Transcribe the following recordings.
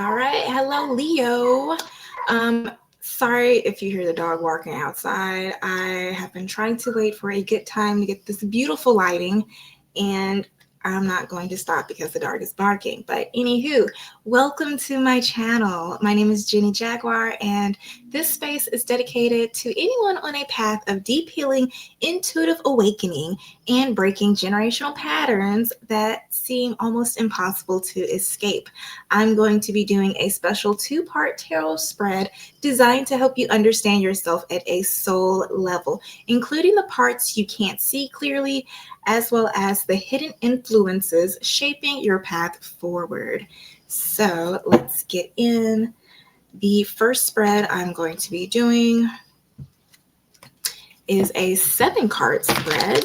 All right. Hello, Leo. Sorry if you hear the dog barking outside. I have been trying to wait for a good time to get this beautiful lighting, and I'm not going to stop because the dog is barking. But anywho, welcome to my channel. My name is Jenny Jaguar, and this space is dedicated to anyone on a path of deep healing, intuitive awakening, and breaking generational patterns that seem almost impossible to escape. I'm going to be doing a special 2-part tarot spread designed to help you understand yourself at a soul level, including the parts you can't see clearly, as well as the hidden influences shaping your path forward. So let's get in. The first spread I'm going to be doing is a 7-card spread.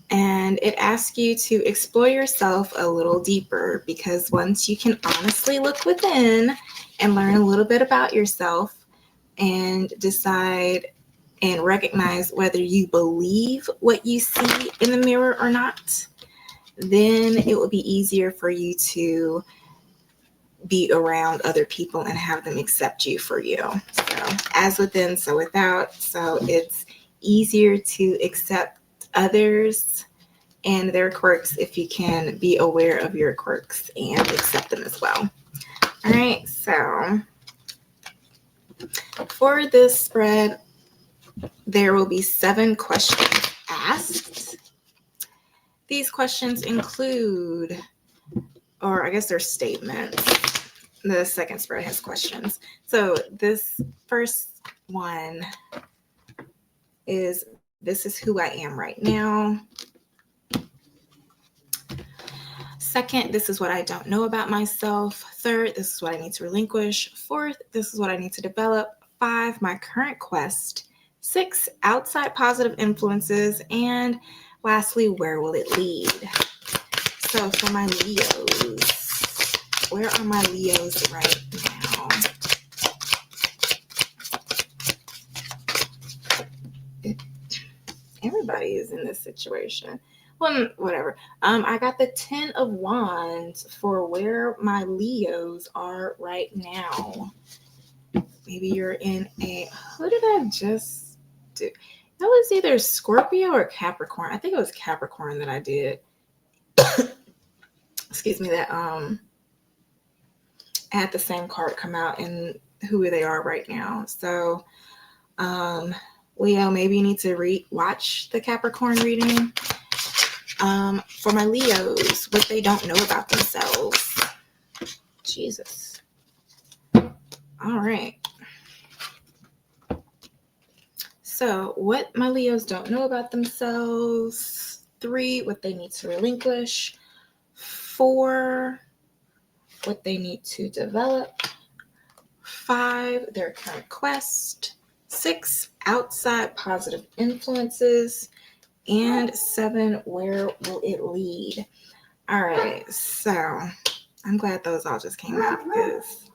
And it asks you to explore yourself a little deeper, because once you can honestly look within and learn a little bit about yourself and decide and recognize whether you believe what you see in the mirror or not, then it will be easier for you to be around other people and have them accept you for you. So as within, so without. So it's easier to accept others and their quirks if you can be aware of your quirks and accept them as well. All right, so for this spread, there will be 7 questions asked. These questions include, or I guess they're statements. The second spread has questions. So this first one is, this is who I am right now. Second, this is what I don't know about myself. Third, this is what I need to relinquish. Fourth, this is what I need to develop. 5, my current quest. 6, outside positive influences. And lastly, where will it lead? So for my Leos, where are my Leos right now? Everybody is in this situation. Well, whatever. I got the 10 of Wands for where my Leos are right now. Maybe you're in a, who did I just do? That was either Scorpio or Capricorn. I think it was Capricorn that I did. Excuse me, that had the same card come out and who they are right now. So Leo, maybe you need to watch the Capricorn reading. For my Leos, what they don't know about themselves. Jesus. All right. So what my Leos don't know about themselves. 3, what they need to relinquish. 4, what they need to develop. 5, their current quest. 6, outside positive influences. And 7, where will it lead? All right, so I'm glad those all just came out, because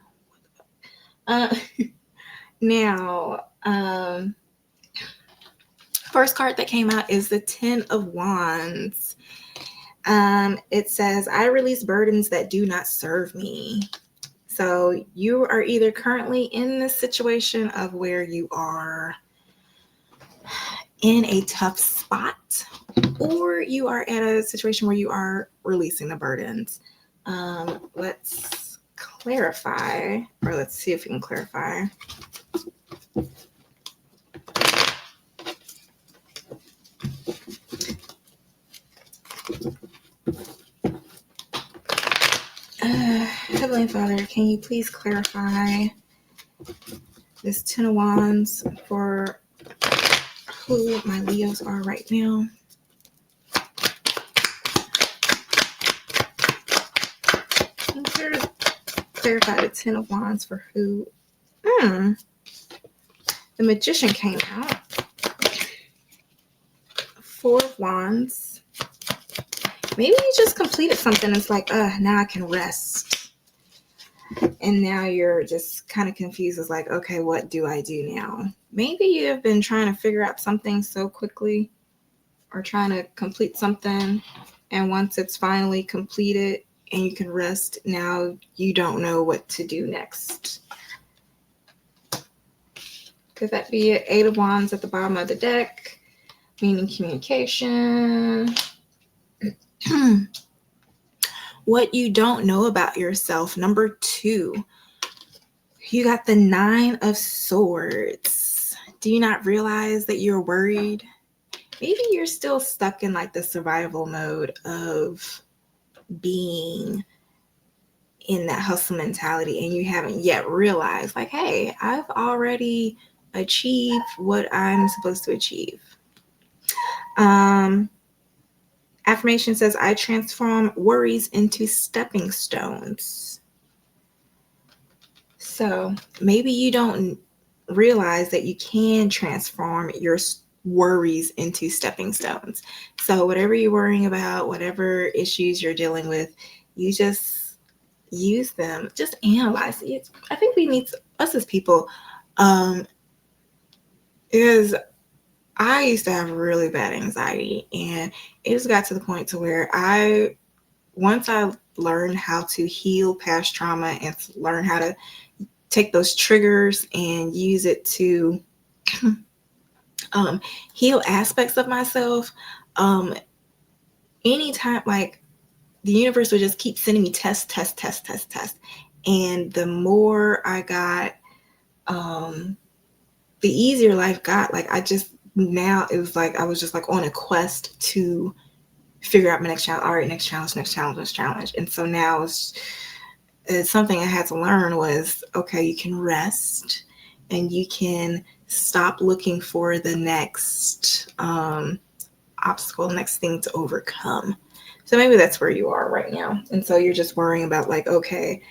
now first card that came out is the 10 of Wands. It says, I release burdens that do not serve me. So you are either currently in this situation of where you are in a tough spot, or you are at a situation where you are releasing the burdens. Let's clarify, or let's see if we can clarify. Heavenly Father, can you please clarify this 10 of Wands for who my Leos are right now? Can you clarify the 10 of Wands for who? The Magician came out. 4 of Wands. Maybe you just completed something. It's like, now I can rest. And now you're just kind of confused. It's like, okay, what do I do now? Maybe you have been trying to figure out something so quickly, or trying to complete something. And once it's finally completed, and you can rest. Now you don't know what to do next. Could that be an Eight of Wands at the bottom of the deck, meaning communication? What you don't know about yourself. Number 2, you got the Nine of Swords. Do you not realize that you're worried? Maybe you're still stuck in like the survival mode of being in that hustle mentality, and you haven't yet realized, like, hey, I've already achieved what I'm supposed to achieve. Affirmation says, I transform worries into stepping stones. So maybe you don't realize that you can transform your worries into stepping stones. So whatever you're worrying about, whatever issues you're dealing with, you just use them. Just analyze it. I think we need to, us as people, is I used to have really bad anxiety, and it just got to the point to where once I learned how to heal past trauma and learn how to take those triggers and use it to heal aspects of myself, anytime, like, the universe would just keep sending me tests. And the more I got, the easier life got. Like, now it was like I was just like on a quest to figure out my next challenge. All right, next challenge. And so now it's something I had to learn was, okay, you can rest and you can stop looking for the next obstacle, next thing to overcome. So maybe that's where you are right now. And so you're just worrying about, like, okay,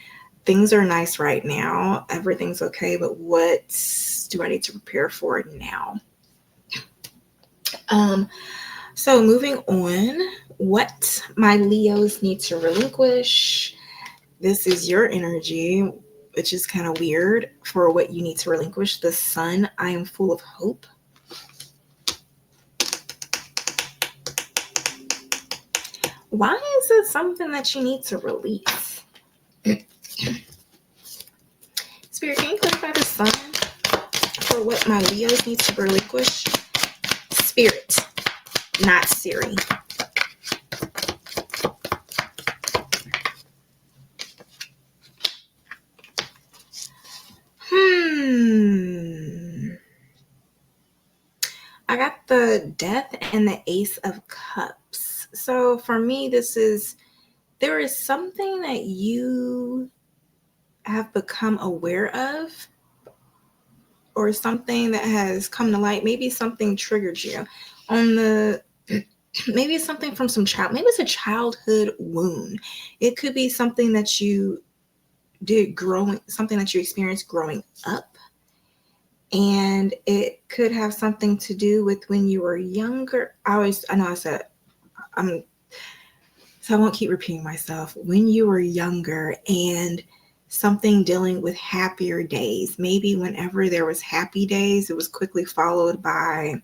things are nice right now. Everything's okay, but what do I need to prepare for now? So moving on, what my Leos need to relinquish. This is your energy, which is kind of weird for what you need to relinquish. The Sun, I am full of hope. Why is it something that you need to release? Spirit, can you clarify the Sun for what my Leos need to relinquish? Spirit, not Siri. I got the Death and the Ace of Cups. So for me, there is something that you have become aware of, or something that has come to light. Maybe something triggered you maybe it's something from maybe it's a childhood wound. It could be something that you did something that you experienced growing up. And it could have something to do with when you were younger. So I won't keep repeating myself. When you were younger and something dealing with happier days. Maybe whenever there was happy days, it was quickly followed by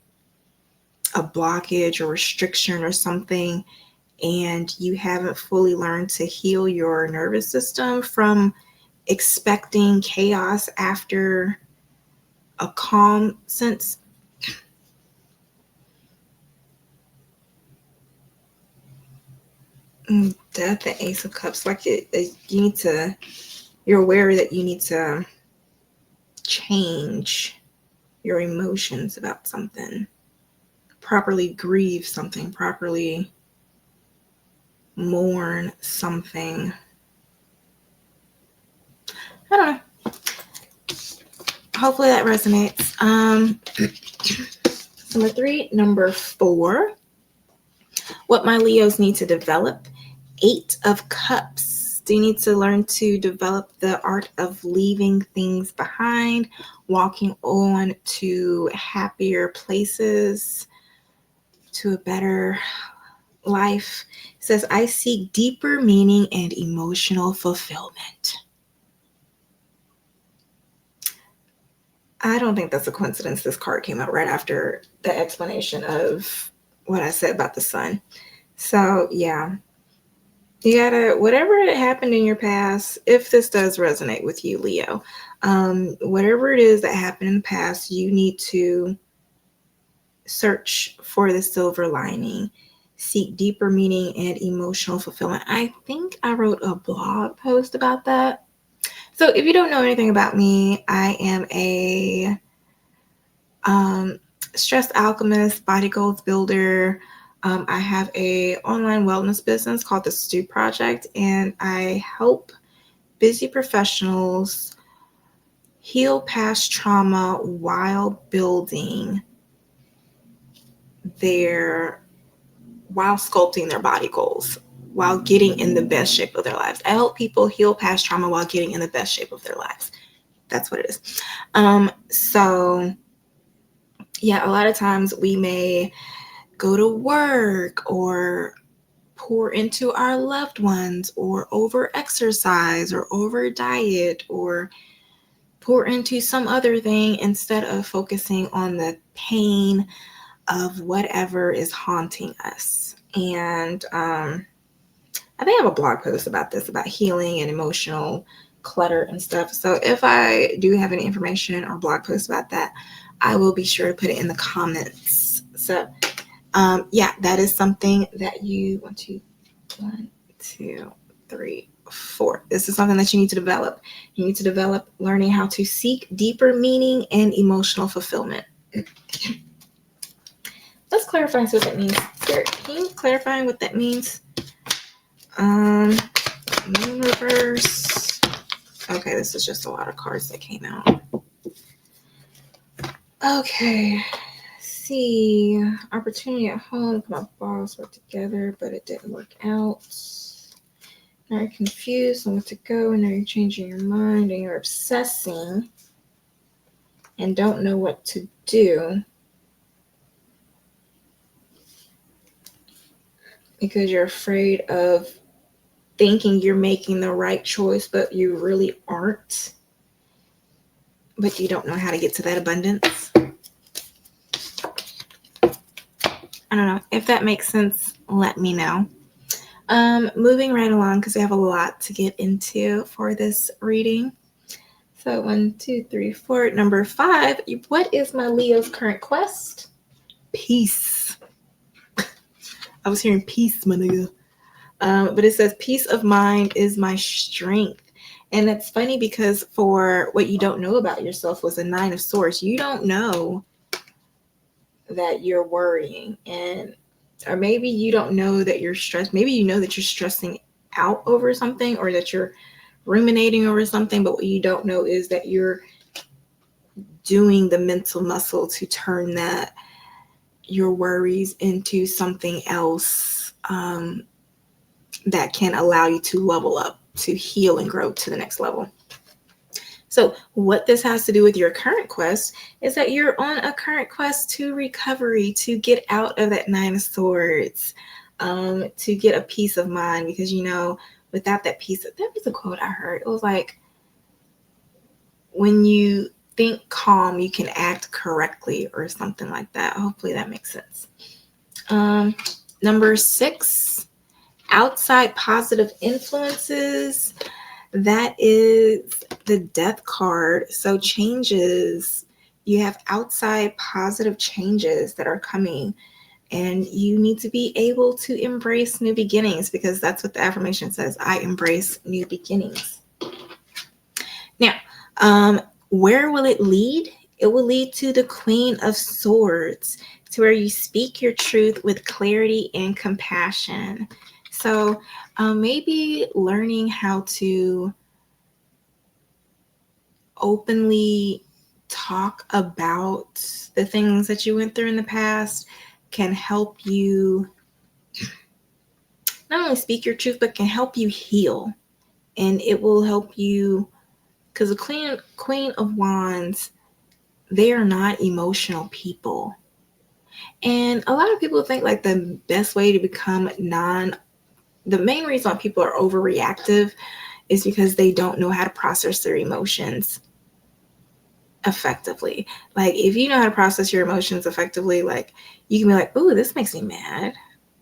a blockage or restriction or something. And you haven't fully learned to heal your nervous system from expecting chaos after a calm sense. Death, the Ace of Cups, like you're aware that you need to change your emotions about something, properly grieve something, properly mourn something. I don't know. Hopefully that resonates. Number 3. Number 4. What my Leos need to develop. 8 of Cups. Do you need to learn to develop the art of leaving things behind, walking on to happier places, to a better life? It says, I seek deeper meaning and emotional fulfillment. I don't think that's a coincidence this card came out right after the explanation of what I said about the Sun. So, yeah. You gotta, whatever happened in your past, if this does resonate with you, Leo, whatever it is that happened in the past, you need to search for the silver lining, seek deeper meaning and emotional fulfillment. I think I wrote a blog post about that. So if you don't know anything about me, I am a stress alchemist, body goals builder. I have a online wellness business called the Stew Project, and I help busy professionals heal past trauma while sculpting their body goals, while getting in the best shape of their lives. I help people heal past trauma while getting in the best shape of their lives. That's what it is. So yeah, a lot of times we may go to work or pour into our loved ones or over exercise or over diet or pour into some other thing instead of focusing on the pain of whatever is haunting us. And I think I have a blog post about this, about healing and emotional clutter and stuff. So if I do have any information or blog posts about that, I will be sure to put it in the comments. So yeah, that is something that you want to, 1, 2, 3, 4. This is something that you need to develop. You need to develop learning how to seek deeper meaning and emotional fulfillment. Let's clarify what that means. Spirit, can you clarify what that means? Moon reverse. Okay, this is just a lot of cards that came out. Okay. See, opportunity at home. My balls work together, but it didn't work out. Now you're confused on what to go, and now you're changing your mind, and you're obsessing and don't know what to do because you're afraid of thinking you're making the right choice, but you really aren't. But you don't know how to get to that abundance. I don't know. If that makes sense, let me know. Moving right along, because we have a lot to get into for this reading. So 1, 2, 3, 4. Number 5. What is my Leo's current quest? Peace. I was hearing peace, my nigga. But it says peace of mind is my strength. And it's funny because for what you don't know about yourself was a 9 of Swords. You don't know that you're worrying, or maybe you don't know that you're stressed. Maybe you know that you're stressing out over something or that you're ruminating over something, but what you don't know is that you're doing the mental muscle to turn your worries into something else that can allow you to level up, to heal and grow to the next level. So what this has to do with your current quest is that you're on a current quest to recovery, to get out of that 9 of Swords, to get a peace of mind, because, without that peace, that was a quote I heard. It was like, when you think calm, you can act correctly, or something like that. Hopefully that makes sense. Number 6, outside positive influences. That is the Death card. So changes, you have outside positive changes that are coming, and you need to be able to embrace new beginnings, because that's what the affirmation says. I embrace new beginnings. Now, where will it lead? It will lead to the Queen of Swords, to where you speak your truth with clarity and compassion. So maybe learning how to openly talk about the things that you went through in the past can help you not only speak your truth, but can help you heal. And it will help you, because the Queen of Wands, they are not emotional people. And a lot of people think like the best way to become the main reason why people are overreactive is because they don't know how to process their emotions effectively. Like, if you know how to process your emotions effectively, like, you can be like, "Ooh, this makes me mad.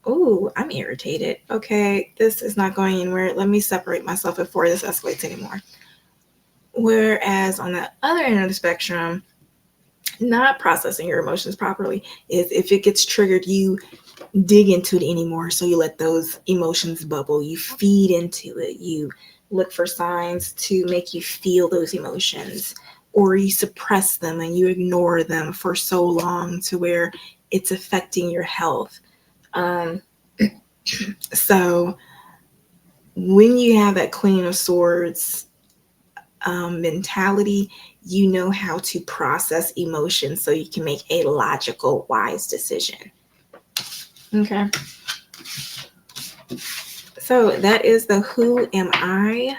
Ooh, I'm irritated. Okay, this is not going anywhere. Let me separate myself before this escalates anymore. Whereas on the other end of the spectrum, not processing your emotions properly is if it gets triggered, you dig into it anymore. So you let those emotions bubble, you feed into it, you look for signs to make you feel those emotions, or you suppress them and you ignore them for so long to where it's affecting your health. Um, so when you have that Queen of Swords mentality, you know how to process emotions so you can make a logical, wise decision. Okay. So that is the Who Am I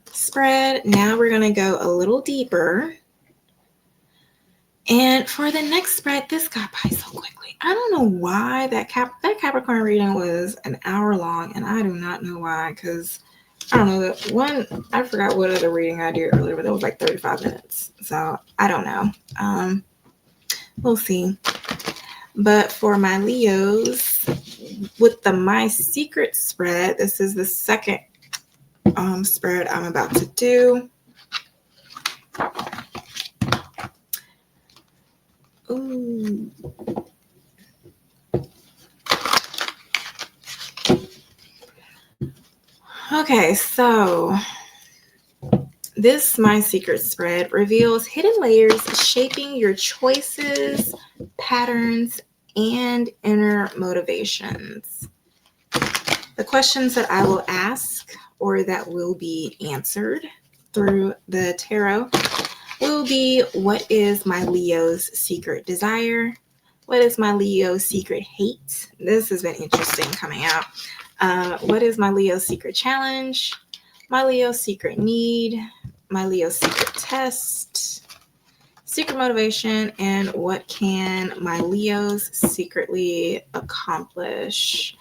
spread. Now we're going to go a little deeper. And for the next spread, this got by so quickly. I don't know why that Capricorn reading was an hour long, and I do not know why, because I don't know, I forgot what other reading I did earlier, but it was like 35 minutes. So I don't know. We'll see. But for my Leos, with the My Secret spread, this is the second spread I'm about to do. Ooh. Okay, so this My Secret spread reveals hidden layers shaping your choices, patterns, and inner motivations. The questions that I will ask or that will be answered through the tarot will be: what is my Leo's secret desire? What is my Leo's secret hate? This has been interesting coming out. What is my Leo's secret challenge? My Leo's secret need? My Leo's secret test? Secret motivation? And what can my Leos secretly accomplish?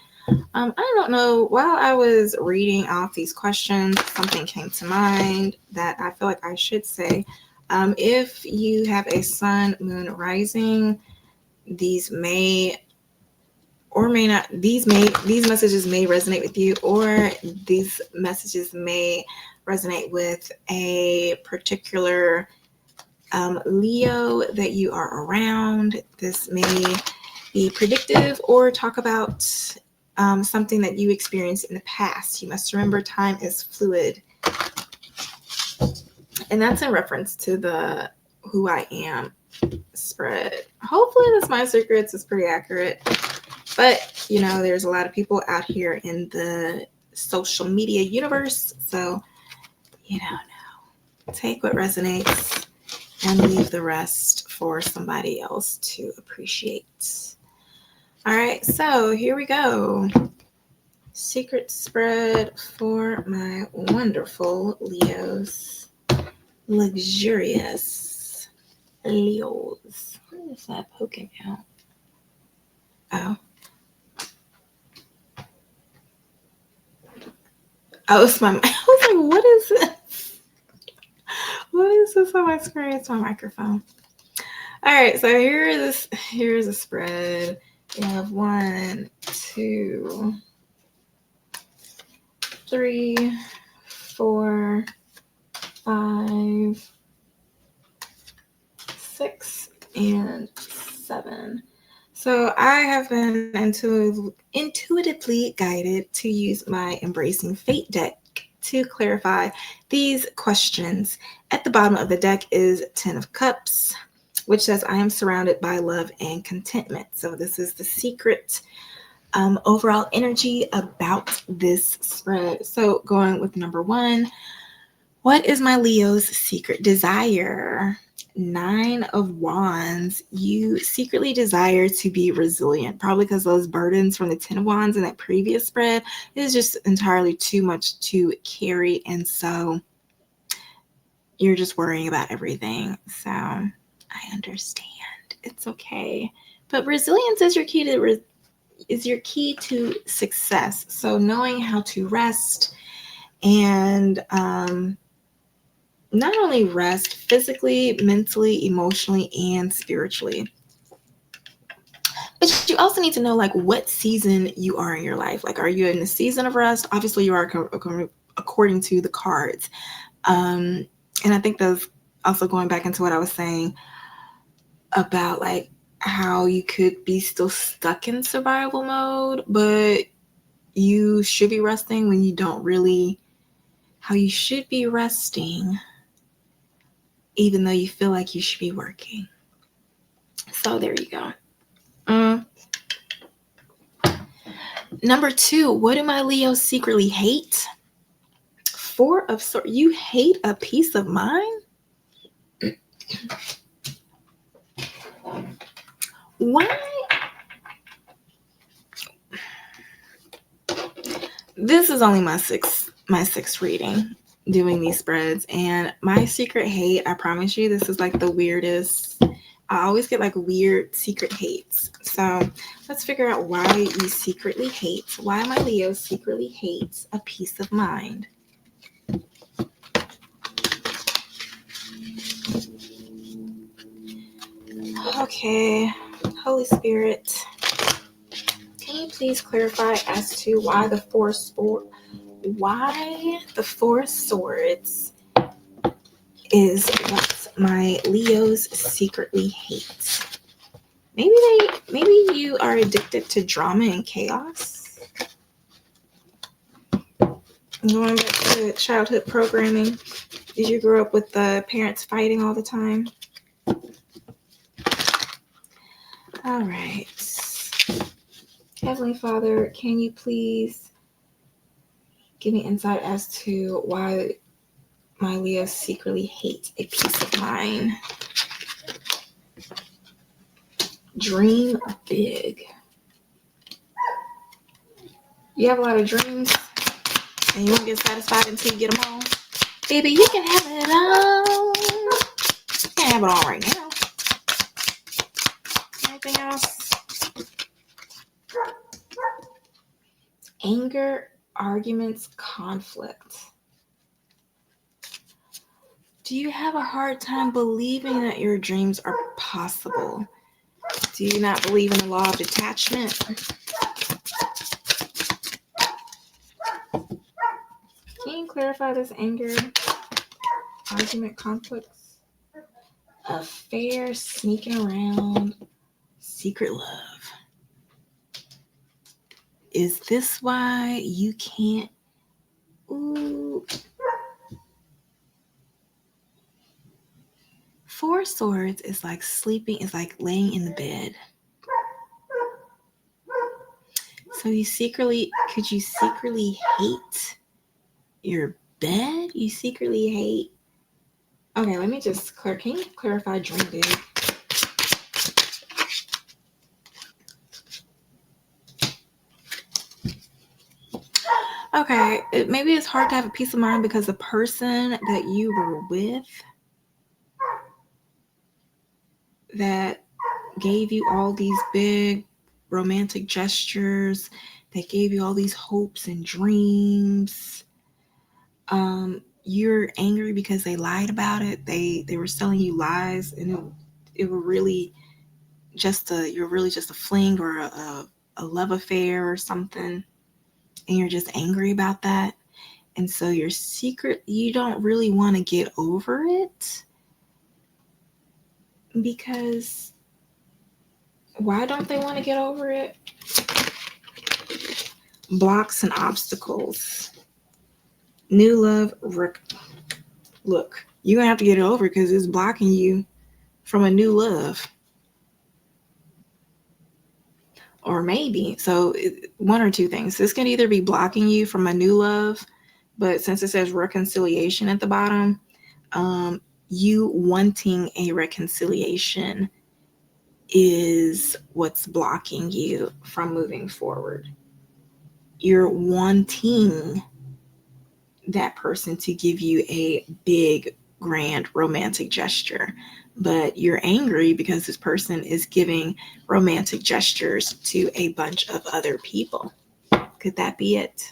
I don't know. While I was reading off these questions, something came to mind that I feel like I should say. If you have a sun, moon, rising, these may or may not. These messages may resonate with you, or these messages may resonate with a particular Leo that you are around. This may be predictive or talk about something that you experienced in the past. You must remember time is fluid. And that's in reference to the Who I Am spread. Hopefully this My Secrets is pretty accurate. But, you know, there's a lot of people out here in the social media universe. So, you don't know. Take what resonates and leave the rest for somebody else to appreciate. All right, so here we go. Secret spread for my wonderful Leos. Luxurious Leos. What is that poking out? Oh. Oh, it's my. I was like, what is this? What is this on my screen? It's my microphone. All right, so here's a spread. We have 1, 2, 3, 4, 5, 6, and 7. So I have been intuitively guided to use my Embracing Fate deck to clarify these questions. At the bottom of the deck is 10 of Cups, which says, I am surrounded by love and contentment. So this is the secret overall energy about this spread. So going with number 1, what is my Leo's secret desire? 9 of Wands. You secretly desire to be resilient, probably because those burdens from the 10 of Wands in that previous spread is just entirely too much to carry. And so you're just worrying about everything. So I understand. It's okay. But resilience is your key to success. So knowing how to rest and not only rest physically, mentally, emotionally, and spiritually, but but you also need to know like what season you are in your life. Like, are you in the season of rest? Obviously you are according to the cards. And I think that's also going back into what I was saying about like how you could be still stuck in survival mode, but you should be resting when you don't really, how you should be resting even though you feel like you should be working. So there you go. Number 2, what do my Leos secretly hate? 4 of Swords. You hate a peace of mind? Why? This is only my sixth reading doing these spreads, and my secret hate, I promise you, this is like the weirdest. I always get like weird secret hates. So let's figure out why you secretly hate, why my Leo secretly hates a peace of mind. Okay, Holy Spirit, can you please clarify as to why the Four Swords is what my Leos secretly hate? Maybe you are addicted to drama and chaos. Going back to childhood programming, did you grow up with the parents fighting all the time? All right. Heavenly Father, can you please give me insight as to why my Leo secretly hates a peace of mind? Dream big. You have a lot of dreams and you won't get satisfied until you get them all. Baby, you can have it all. You can't have it all right now. Anything else? Anger, arguments, conflict. Do you have a hard time believing that your dreams are possible? Do you not believe in the law of detachment? Can you clarify this anger, argument, conflicts? Affair, sneaking around, secret love. Is this why you can't? Ooh. 4 Swords is like sleeping, is like laying in the bed. So could you secretly hate your bed? You secretly hate. Okay, let me just can you clarify dream big? Okay, maybe it's hard to have a peace of mind because the person that you were with that gave you all these big romantic gestures, that gave you all these hopes and dreams, you're angry because they lied about it. They were telling you lies, and it were really you're really just a fling or a love affair or something, and you're just angry about that. And so you don't really want to get over it, because why don't they want to get over it? Blocks and obstacles. New love, look, you're going to have to get it over because it's blocking you from a new love. Or maybe, so one or two things. This can either be blocking you from a new love, but since it says reconciliation at the bottom, you wanting a reconciliation is what's blocking you from moving forward. You're wanting that person to give you a big, grand romantic gesture, but you're angry because this person is giving romantic gestures to a bunch of other people. Could that be it?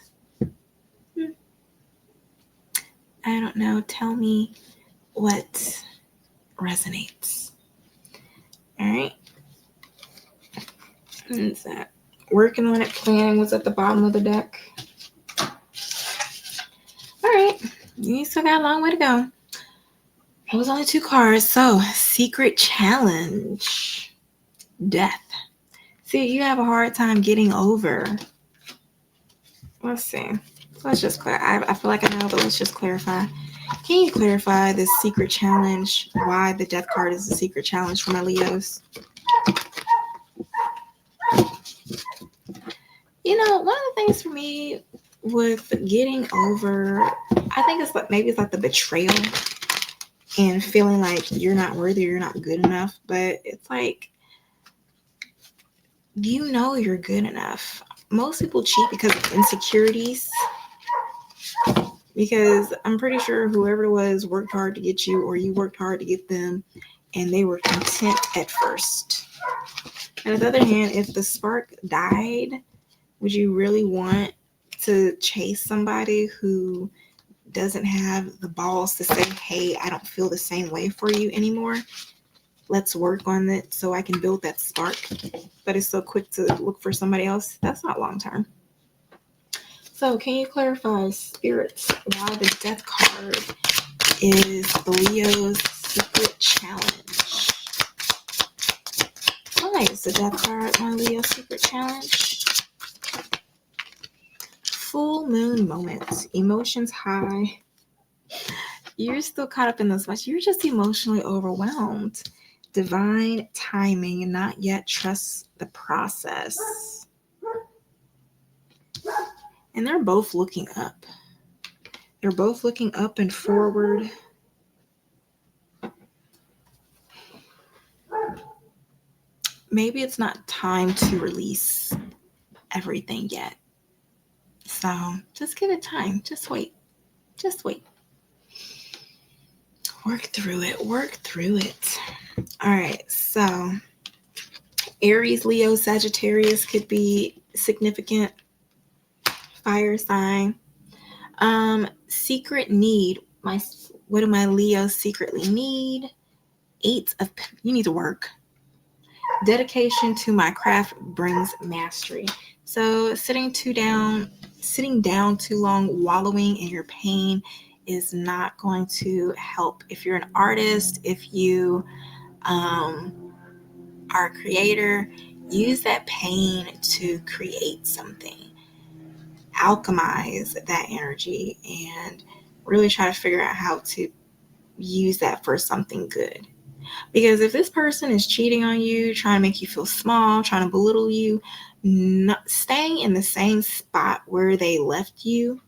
I don't know. Tell me what resonates. All right. What is that? Working on it, planning was at the bottom of the deck. All right, you still got a long way to go. It was only 2 cards. So, secret challenge. Death. See, you have a hard time getting over. Let's see. Let's just clarify. I feel like I know, but let's just clarify. Can you clarify this secret challenge? Why the death card is a secret challenge for my Leos? One of the things for me with getting over, I think it's like maybe it's like the betrayal and feeling like you're not worthy, you're not good enough. But it's like, you're good enough. Most people cheat because of insecurities. Because I'm pretty sure whoever it was worked hard to get you, or you worked hard to get them, and they were content at first. And on the other hand, if the spark died, would you really want to chase somebody who doesn't have the balls to say, hey, I don't feel the same way for you anymore? Let's work on it so I can build that spark. But it's so quick to look for somebody else. That's not long term. So can you clarify, spirits, why the death card is the Leo's secret challenge? Why is the death card my Leo's secret challenge? Full moon moments, emotions high. You're still caught up in this much. You're just emotionally overwhelmed. Divine timing, not yet trust the process. And they're both looking up. They're both looking up and forward. Maybe it's not time to release everything yet. So just give it time. Just wait. Just wait. Work through it. Work through it. All right. So Aries, Leo, Sagittarius could be significant. Fire sign. Secret need. What do my Leos secretly need? 8 of you need to work. Dedication to my craft brings mastery. So sitting down too long, wallowing in your pain is not going to help. If you're an artist, if you are a creator, use that pain to create something. Alchemize that energy and really try to figure out how to use that for something good. Because if this person is cheating on you, trying to make you feel small, trying to belittle you, staying in the same spot where they left you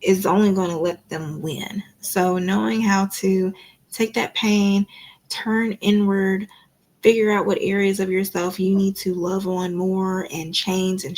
is only going to let them win. So knowing how to take that pain, turn inward, figure out what areas of yourself you need to love on more and change and